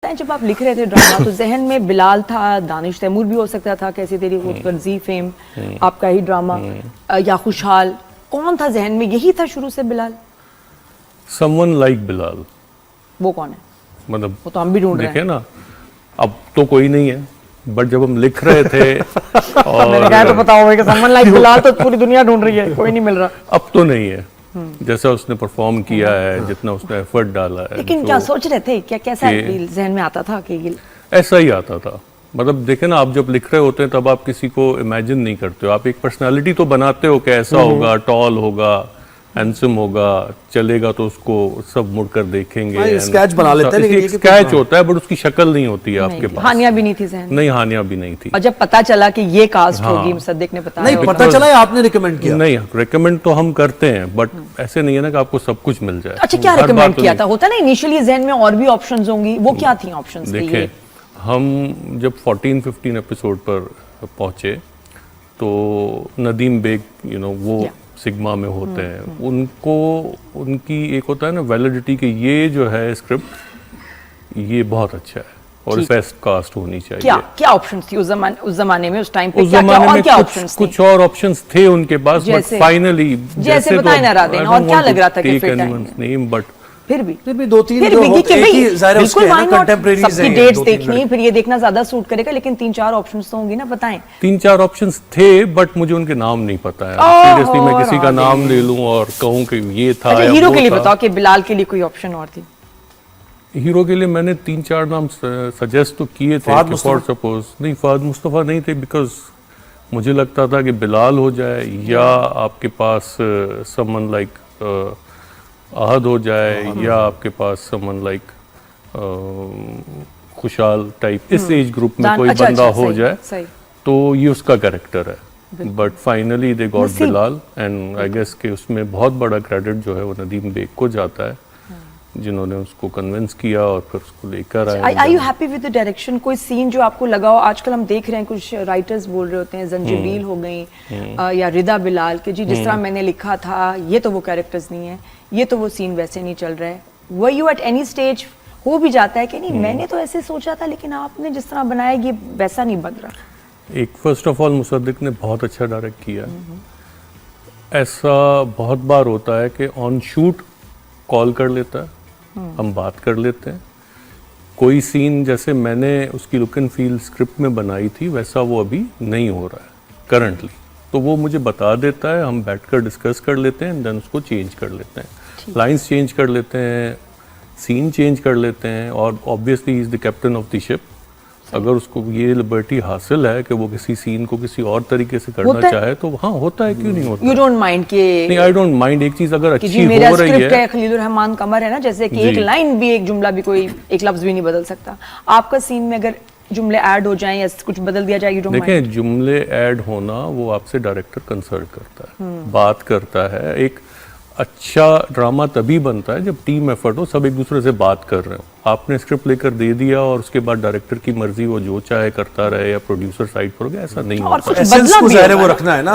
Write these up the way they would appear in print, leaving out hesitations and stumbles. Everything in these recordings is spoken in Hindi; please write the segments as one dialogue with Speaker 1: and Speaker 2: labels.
Speaker 1: बताएं, जब आप लिख रहे थे ड्रामा तो जहन में बिलाल था, दानिश तैमूर भी हो सकता था, कैसी तेरी खुदकर जी फेम आपका ही ड्रामा, या खुशहाल, कौन था जहन में? यही था शुरू से बिलाल?
Speaker 2: Someone like Bilal.
Speaker 1: वो कौन है?
Speaker 2: मतलब
Speaker 1: वो तो हम भी ढूंढ रहे
Speaker 2: देखे ना, अब तो कोई नहीं है, बट जब हम लिख रहे थे और
Speaker 1: मैंने कहा तो पता होगा कि समवन लाइक बिलाल तो पूरी दुनिया ढूंढ रही है, कोई नहीं मिल रहा।
Speaker 2: अब तो नहीं है। जैसा उसने परफॉर्म किया है, जितना उसने एफर्ट डाला है,
Speaker 1: लेकिन क्या सोच रहे थे, क्या कैसा जहन में आता था कि
Speaker 2: ऐसा ही आता था? मतलब देखे ना, आप जब लिख रहे होते हैं तब आप किसी को इमेजिन नहीं करते हो, आप एक पर्सनालिटी तो बनाते हो कि ऐसा होगा, टॉल होगा, हैंडसम होगा, चलेगा तो उसको सब मुड़कर देखेंगे,
Speaker 3: स्केच बना लेते हैं, लेकिन
Speaker 2: एक स्केच होता है, बट उसकी शक्ल नहीं होती है आपके पास।
Speaker 1: हानिया भी नहीं थी जहन?
Speaker 2: नहीं, हानिया भी नहीं थी।
Speaker 1: और जब पता चला कि ये कास्ट होगी, मुसद्दिक ने बताया?
Speaker 3: नहीं पता चला, आपने रिकमेंड किया?
Speaker 2: नहीं, रिकमेंड तो हम करते हैं, बट ऐसे नहीं है ना कि आपको सब कुछ मिल जाए।
Speaker 1: अच्छा, क्या रिकमेंड किया था? होता ना इनिशियली जहन में और भी ऑप्शंस होंगी, वो क्या थी ऑप्शंस?
Speaker 2: देखिए, हम जब 14-15 एपिसोड पर पहुंचे तो नदीम बेग, वो सिग्मा में होते हैं, उनको उनकी एक होता है ना वैलिडिटी कि ये जो है स्क्रिप्ट ये बहुत अच्छा है और बेस्ट कास्ट होनी चाहिए।
Speaker 1: क्या ऑप्शंस थी उस जमाने में, उस टाइम पे?
Speaker 2: उस जमाने में कुछ और ऑप्शंस थे उनके पास, बट फाइनली
Speaker 1: जैसे बताए ना राधे, और क्या लग रहा था कि फिट है?
Speaker 2: बट
Speaker 1: फिर भी
Speaker 3: दो तीन जो एक ही ज़ाहिर उसके हैं ना, कंटेम्परेरीज हैं,
Speaker 1: सबकी डेट्स देखनी, फिर ये देखना ज्यादा सूट करेगा, लेकिन 3-4 ऑप्शंस तो होंगी ना, बताएं।
Speaker 2: 3-4 ऑप्शंस थे, बट मुझे उनके नाम नहीं पता है। सीरियसली मैं किसी का नाम ले लूं और कहूं कि ये था।
Speaker 1: अच्छा, हीरो के लिए बताओ कि बिलाल के लिए कोई ऑप्शन और थी?
Speaker 2: हीरो के लिए मैंने 3-4 नाम सजेस्ट तो किए थे, फॉर सपोज। नहीं, फहद मुस्तफा नहीं थे, बिकॉज मुझे लगता था कि बिलाल हो जाए या आपके पास समवन लाइक आहद हो जाए, या आपके पास समवन लाइक खुशहाल टाइप, इस एज ग्रुप में कोई बंदा हो जाए तो ये उसका कैरेक्टर है। But finally they got Bilal, and I guess कि उसमें बहुत बड़ा क्रेडिट जो है वो नदीम बेग को जाता है, जिन्होंने उसको कन्विंस किया और फिर उसको लेकर आए।
Speaker 1: Are you happy with the direction? कोई सीन जो आपको लगा हो? आजकल हम देख रहे हैं कुछ राइटर्स बोल रहे होते हैं, जंजीबील हो गई या रिदा बिलाल, के जी जिस तरह मैंने लिखा था ये तो वो कैरेक्टर्स नहीं है, ये तो वो सीन वैसे नहीं चल रहा है। Were you at any stage हो भी जाता है कि नहीं मैंने तो ऐसे सोचा था, लेकिन आपने जिस तरह बनाया ये वैसा नहीं बन रहा?
Speaker 2: एक फर्स्ट ऑफ ऑल मुसद्दिक ने बहुत अच्छा डायरेक्ट किया। ऐसा बहुत बार होता है कि ऑन शूट कॉल कर लेता है, हम बात कर लेते हैं। कोई सीन जैसे मैंने उसकी लुक एंड फील स्क्रिप्ट में बनाई थी वैसा वो अभी नहीं हो रहा है करंटली, तो वो मुझे बता देता है, हम बैठकर डिस्कस कर लेते हैं, देन उसको चेंज कर लेते हैं, लाइंस चेंज कर लेते हैं, सीन चेंज कर लेते हैं। और obviously he is the captain of the ship. अगर उसको ये लिबर्टी हासिल है कि वो किसी सीन को किसी और तरीके से करना चाहे तो हाँ होता है, क्यों नहीं होता?
Speaker 1: यू डोंट माइंड के?
Speaker 2: नहीं, आई डोंट माइंड। एक चीज अगर अच्छी हो रही है,
Speaker 1: खलीलुर रहमान कमर है ना, जैसे कि एक लाइन भी, एक जुमला भी, कोई एक लफ्ज भी नहीं बदल सकता। आपका सीन में अगर जुमले ऐड हो जाएं या कुछ बदल दिया जाए,
Speaker 2: देखें जुमले ऐड होना वो आपसे डायरेक्टर कंसल्ट करता है, बात करता है। एक अच्छा ड्रामा तभी बनता है जब टीम एफर्ट हो, सब एक दूसरे से बात कर रहे हो। आपने स्क्रिप्ट लेकर दे दिया और उसके बाद डायरेक्टर की मर्जी वो जो चाहे करता रहे या प्रोड्यूसर साइड पर हो गया, ऐसा नहीं होता।
Speaker 3: एसेंस को ज़ाहिर वो रखना है ना,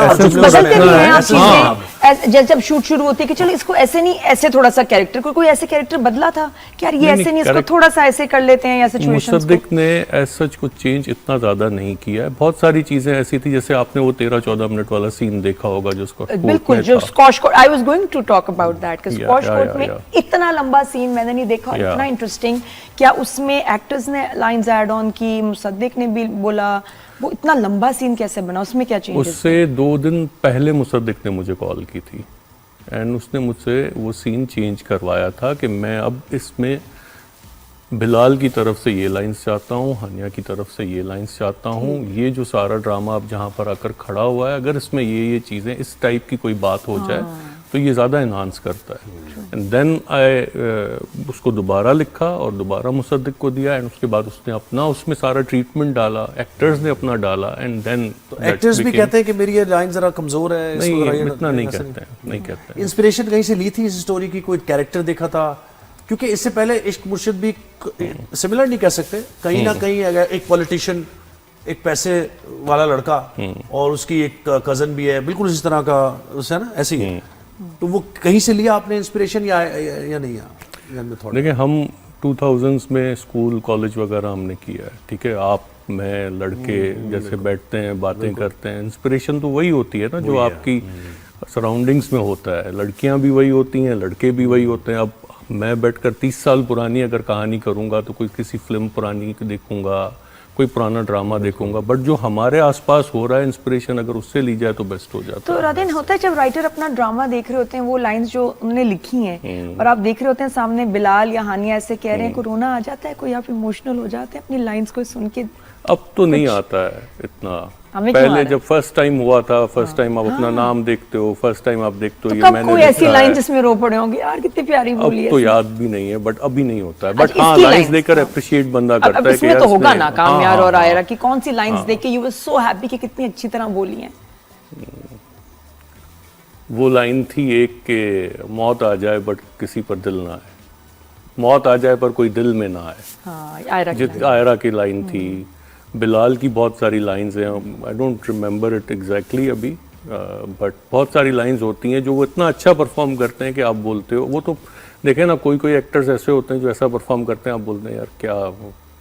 Speaker 1: जब शूट शुरू होती है कि चलो इसको ऐसे नहीं, ऐसे थोड़ा सा कैरेक्टर, कोई ऐसे कैरेक्टर बदला था कि यार ये ऐसे नहीं, इसको थोड़ा सा ऐसे कर लेते हैं या सिचुएशंस को?
Speaker 2: मुसद्दिक ने एज सच कुछ चेंज इतना ज्यादा नहीं किया है। बहुत सारी चीजें ऐसी थी, जैसे आपने वो 13-14 मिनट वाला सीन देखा होगा जिसको
Speaker 1: बिल्कुल, जो squash court, I was going to talk about that कि स्कॉश कोर्ट में इतना लंबा सीन मैंने नहीं देखा, इतना इंटरेस्टिंग। क्या उसमें एक्टर्स ने लाइंस ऐड ऑन की, मुसद्दिक ने भी बोला, वो इतना लंबा सीन कैसे बना, उसमें क्या चेंज?
Speaker 2: उससे 2 दिन पहले मुसद्दिक ने मुझे कॉल की थी एंड उसने मुझसे वो सीन चेंज करवाया था कि मैं अब इसमें बिलाल की तरफ से ये लाइंस चाहता हूँ, हानिया की तरफ से ये लाइंस चाहता हूँ, ये जो सारा ड्रामा अब जहाँ पर आकर खड़ा हुआ है, अगर इसमें ये चीज़ें इस टाइप की कोई बात हो जाए तो ये ज़्यादा इन्हांस करता है। एंड देन उसको दोबारा लिखा और दोबारा मुसद्दिक को दिया, एंड उसके बाद उसने अपना उसमें सारा ट्रीटमेंट डाला, एक्टर्स ने अपना डाला, एंड देन
Speaker 3: एक्टर्स भी कहते हैं कि मेरी ये लाइन जरा कमजोर है।
Speaker 2: नहीं, इतना नहीं कहते हैं, नहीं कहते हैं।
Speaker 3: इंस्पिरेशन कहीं से ली थी इस स्टोरी की? कोई कैरेक्टर देखा था? क्योंकि इससे पहले इश्क मुर्शिद भी सिमिलर नहीं कह सकते, कहीं ना कहीं एक पॉलिटिशियन, एक पैसे वाला लड़का और उसकी एक कजन भी है, बिल्कुल इस तरह का है ना, ऐसी है। तो वो कहीं से लिया आपने इंस्पिरेशन या नहीं?
Speaker 2: देखिए, हम 2000s में स्कूल कॉलेज वगैरह हमने किया है, ठीक है। आप मैं लड़के जैसे बैठते हैं बातें करते हैं, इंस्पिरेशन तो वही होती है ना जो आपकी सराउंडिंग्स में होता है। लड़कियां भी वही होती हैं, लड़के भी वही होते हैं। अब मैं बैठकर 30 साल पुरानी अगर कहानी करूंगा तो कोई किसी फिल्म पुरानी देखूंगा, कोई पुराना ड्रामा देखूंगा, बट जो हमारे आसपास हो रहा है इंस्पिरेशन अगर उससे ली जाए तो बेस्ट हो जाता
Speaker 1: तो
Speaker 2: है।
Speaker 1: राधेन, होता है जब राइटर अपना ड्रामा देख रहे होते हैं, वो लाइंस जो उन्होंने लिखी हैं और आप देख रहे होते हैं सामने बिलाल या हानिया ऐसे कह रहे हैं, कोरोना आ जाता है, कोई आप इमोशनल हो जाते हैं अपनी लाइंस को सुन के?
Speaker 2: अब तो नहीं आता है इतना।
Speaker 1: हमें क्यों आ रहा
Speaker 2: पहले
Speaker 1: है?
Speaker 2: जब फर्स्ट टाइम हुआ था, फर्स्ट टाइम आप अपना नाम देखते हो, फर्स्ट टाइम आप देखते हो
Speaker 1: तो
Speaker 2: ये
Speaker 1: कब
Speaker 2: मैंने
Speaker 1: कोई ऐसी
Speaker 2: लिखा
Speaker 1: लाइन
Speaker 2: है।
Speaker 1: जिसमें रो पड़े होंगे, यार कितनी प्यारी बोली
Speaker 2: अब तो
Speaker 1: है?
Speaker 2: याद भी नहीं है, बट अभी नहीं होता है। बट
Speaker 1: अच्छा,
Speaker 2: हाँ,
Speaker 1: इसकी
Speaker 2: लाइंस
Speaker 1: lines,
Speaker 2: देखकर
Speaker 1: हाँ।
Speaker 2: अप्रिशिएट बंदा
Speaker 1: अब
Speaker 2: करता है कि
Speaker 1: इसमें तो
Speaker 2: यार
Speaker 1: होगा
Speaker 2: इसने-
Speaker 1: ना कामयार
Speaker 2: हाँ,
Speaker 1: और
Speaker 2: हाँ,
Speaker 1: आयरा की कौन सी लाइंस देख के यू वर सो हैप्पी कि कितनी अच्छी तरह बोली हैं?
Speaker 2: वो लाइन थी एक के, मौत आ जाए बट किसी पर दिल ना आए, मौत आ जाए पर कोई दिल में ना आए।
Speaker 1: हाँ, आयरा की
Speaker 2: जित आयरा की लाइन थी। बिलाल की बहुत सारी लाइंस हैं, I don't remember it exactly अभी, बट बहुत सारी लाइंस होती हैं जो वो इतना अच्छा परफॉर्म करते हैं कि आप बोलते हो। वो तो देखें ना, कोई कोई एक्टर्स ऐसे होते हैं जो ऐसा परफॉर्म करते हैं, आप बोलते हैं यार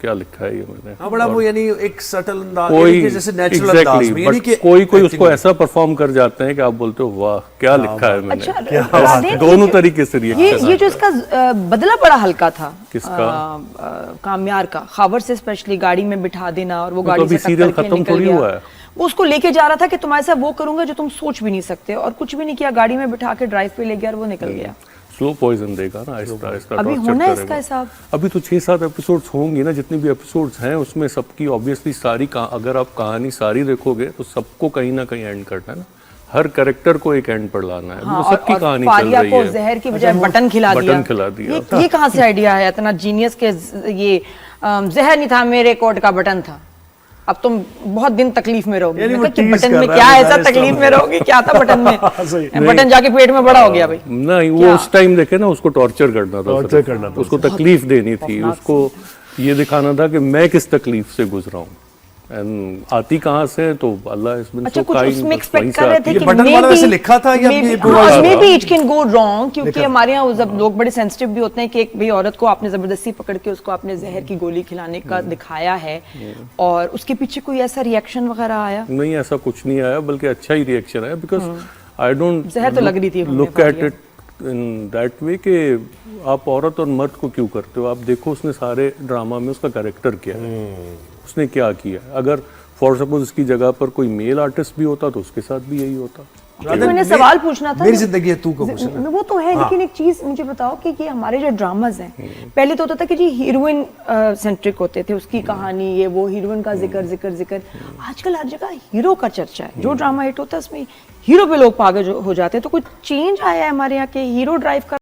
Speaker 2: क्या लिखा है ये मैंने।
Speaker 3: हाँ, बड़ा वो यानी एक सटल अंदाज,
Speaker 2: कोई
Speaker 3: यानी कि जैसे नेचुरल अंदाज में,
Speaker 2: एग्जैक्टली,
Speaker 3: यानी
Speaker 2: बट
Speaker 3: कि
Speaker 2: कोई उसको
Speaker 3: acting
Speaker 2: ऐसा परफॉर्म कर जाते हैं कि आप बोलते हो वाह क्या लिखा है मैंने।
Speaker 1: अच्छा राधेन,
Speaker 2: दोनों तरीके से
Speaker 1: ये
Speaker 2: रिएक्शन
Speaker 1: जो इसका बदला बड़ा हल्का था।
Speaker 2: किसका?
Speaker 1: कामयार का, खबर से स्पेशली गाड़ी में बिठा देना और वो
Speaker 2: तो
Speaker 1: गाड़ी
Speaker 2: अभी
Speaker 1: से
Speaker 2: सीरियल
Speaker 1: टक्कर के
Speaker 2: खत्म
Speaker 1: निकल
Speaker 2: थोड़ी
Speaker 1: गया।
Speaker 2: हुआ है।
Speaker 1: वो उसको लेके जा रहा था कि तुम्हारे साथ वो करूंगा जो तुम सोच भी नहीं सकते, और कुछ भी नहीं किया, गाड़ी में बिठा के ड्राइव पे ले गया और वो निकल गया।
Speaker 2: स्लो पॉइजन देगा ना, आहिस्ता आहिस्ता
Speaker 1: अभी
Speaker 2: torture
Speaker 1: होना है
Speaker 2: करेगा।
Speaker 1: इसका हिसाब?
Speaker 2: अभी तो 6-7 एपिसोड्स होंगी ना, जितनी भी एपिसोड्स हैं उसमें सबकी ऑब्वियसली सारी अगर आप कहानी सारी देखोगे तो सबको कहीं ना कहीं एंड करना है ना, हर कैरेक्टर को एक एंड पर लाना है। अभी
Speaker 1: हाँ,
Speaker 2: तो सबकी
Speaker 1: और
Speaker 2: कहानी चल
Speaker 1: फारिया
Speaker 2: रही
Speaker 1: को
Speaker 2: है।
Speaker 1: जहर की बजाय बटन खिला दिया।
Speaker 2: बटन खिला दिया।
Speaker 1: ये कहाँ से आइडिया है इतना जीनियस के? ये जहर नहीं था, मेरे कोट का बटन था। अब तुम बहुत दिन तकलीफ में रहोगे।
Speaker 3: यानी
Speaker 1: मैं
Speaker 3: वो
Speaker 1: कहा कि
Speaker 3: tease
Speaker 1: बटन
Speaker 3: कर
Speaker 1: में
Speaker 3: रहा
Speaker 1: क्या
Speaker 3: है
Speaker 1: ऐसा
Speaker 3: इस तरह
Speaker 1: तकलीफ
Speaker 3: से।
Speaker 1: में रहोगे? क्या था बटन
Speaker 3: सही।
Speaker 1: में? बटन जाके पेट में बड़ा हो गया भाई।
Speaker 2: नहीं, वो
Speaker 1: क्या?
Speaker 2: उस टाइम देखे ना, उसको टॉर्चर करना था,
Speaker 3: Torture
Speaker 2: सिर्फ।
Speaker 3: करना था
Speaker 2: उसको तकलीफ देनी थी, उसको ये दिखाना था कि मैं किस तकलीफ से गुजरा हूँ। एंड आती कहाँ से, तो अल्लाह इस बिन
Speaker 1: अच्छा,
Speaker 2: सो
Speaker 1: कुछ
Speaker 2: काइंड,
Speaker 1: उसमें
Speaker 2: बस
Speaker 1: एक्सपेक्ट
Speaker 2: वहीं से
Speaker 1: कर रहे
Speaker 2: आती
Speaker 1: थे
Speaker 2: है।
Speaker 1: कि
Speaker 3: बटन वाला वैसे लिखा था या ये improvise
Speaker 1: मे
Speaker 3: था?
Speaker 1: B it can go wrong, क्योंकि हमारे यहाँ जब लोग बड़े सेंसिटिव भी होते हैं कि एक भाई औरत को आपने जबरदस्ती पकड़ के उसको आपने जहर की गोली खिलाने का दिखाया है, और उसके पीछे कोई ऐसा रिएक्शन वगैरह आया?
Speaker 2: नहीं, ऐसा कुछ नहीं आया, बल्कि अच्छा ही रिएक्शन आया, बिकॉज आई डोंट
Speaker 1: जहर तो लग रही थी
Speaker 2: look at it in that way कि आप औरत और मर्द को क्यों करते हो। आप देखो उसने सारे ड्रामा में उसका कैरेक्टर क्या है, उसने क्या किया। अगर फॉर सपोज इसकी जगह पर कोई मेल आर्टिस्ट भी होता तो उसके साथ भी यही होता।
Speaker 1: एक मैंने सवाल पूछना था।
Speaker 3: मेरी जिंदगी है तू को पूछना।
Speaker 1: वो तो है, लेकिन एक चीज मुझे बताओ कि ये हमारे जो ड्रामाज हैं, पहले तो होता था कि जी हीरोइन सेंट्रिक होते थे, उसकी कहानी ये वो, हीरोइन का जिक्र। आजकल हर जगह हीरो का चर्चा है। जो ड्रामा हिट होता है उसमें हीरो पे लोग पागल हो जाते हैं। तो कुछ चेंज आया है हमारे यहाँ के हीरो ड्राइव का?